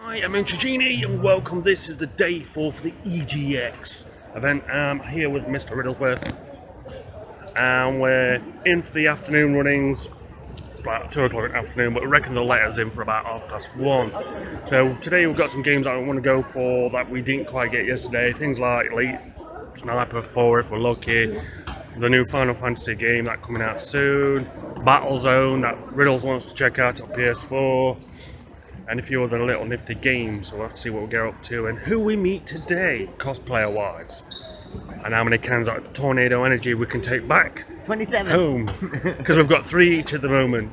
Hi, I'm EnchaJini and welcome. This is the day 4 for the EGX event. I'm here with Mr. Riddlesworth and we're in for the afternoon runnings, about 2 o'clock in the afternoon, but we reckon they'll let us in for about 1:30. So today we've got some games that I want to go for that we didn't quite get yesterday. Things like Elite Sniper 4 if we're lucky, the new Final Fantasy game that's coming out soon, Battlezone that Riddles wants to check out on PS4, and a few other little nifty games, so we'll have to see what we get up to and who we meet today, cosplayer wise, and how many cans of Tornado Energy we can take back 27 home, because we've got 3 each at the moment,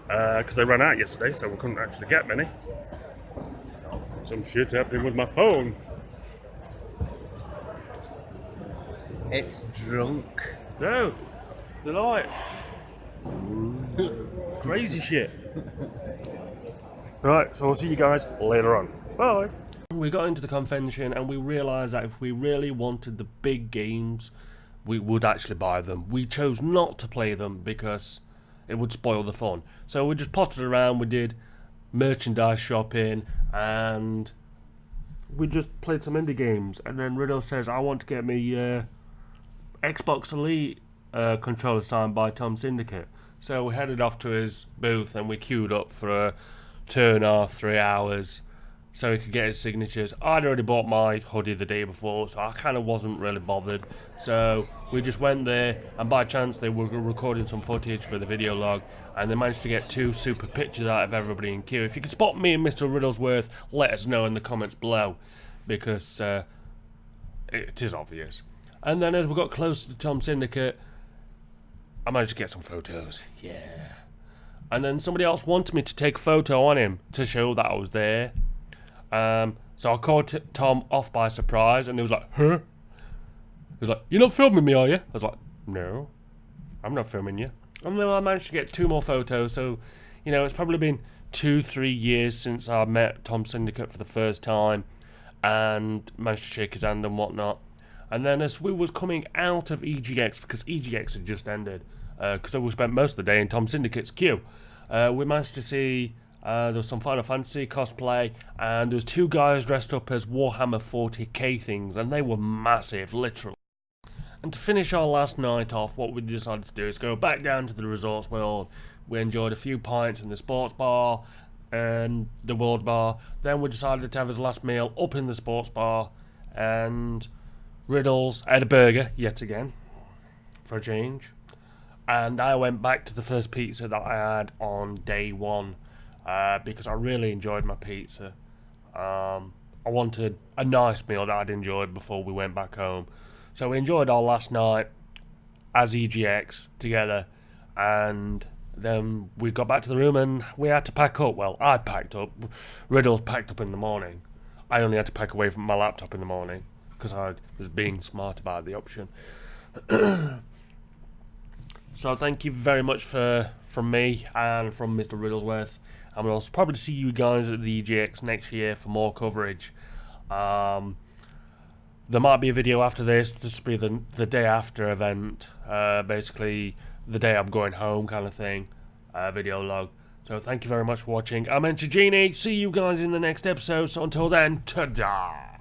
because they ran out yesterday, so we couldn't actually get many. Some shit's happening with my phone. It's drunk. No, the light. Crazy shit. Right, so I'll see you guys later on. Bye. We got into the convention and we realised that if we really wanted the big games, we would actually buy them. We chose not to play them because it would spoil the fun. So we just potted around, we did merchandise shopping, and we just played some indie games. And then Riddle says, I want to get me Xbox Elite controller signed by Tom Syndicate. So we headed off to his booth and we queued up for 2.5, 3 hours so he could get his signatures. I'd already bought my hoodie the day before, so I kind of wasn't really bothered. So we just went there, and by chance they were recording some footage for the video log, and they managed to get 2 super pictures out of everybody in queue. If you could spot me and Mr. Riddlesworth, let us know in the comments below, because it is obvious. And then as we got closer to Tom Syndicate, I managed to get some photos. Yeah. And then somebody else wanted me to take a photo on him to show that I was there. So I caught Tom off by surprise, and he was like, huh? He was like, you're not filming me, are you? I was like, no, I'm not filming you. And then I managed to get 2 more photos, so, you know, it's probably been 2-3 years since I met Tom Syndicate for the first time, and managed to shake his hand and whatnot. And then as we was coming out of EGX, because EGX had just ended, because we spent most of the day in Tom Syndicate's queue, we managed to see there was some Final Fantasy cosplay, and there was 2 guys dressed up as Warhammer 40k things, and they were massive, literally. And to finish our last night off, what we decided to do is go back down to the Resorts World. We enjoyed a few pints in the sports bar and the World Bar. Then we decided to have his last meal up in the sports bar, and Riddles had a burger, yet again, for a change. And I went back to the first pizza that I had on day 1, because I really enjoyed my pizza. I wanted a nice meal that I'd enjoyed before we went back home. So we enjoyed our last night as EGX together, and then we got back to the room and we had to pack up. Well, I packed up. Riddles packed up in the morning. I only had to pack away from my laptop in the morning because I was being smart about the option. So thank you very much from me and from Mr. Riddlesworth, and we'll probably see you guys at the EGX next year for more coverage. There might be a video after this. This will be the day after event, basically the day I'm going home kind of thing, video log. So thank you very much for watching. I'm EnchaJini. See you guys in the next episode. So until then, ta-da!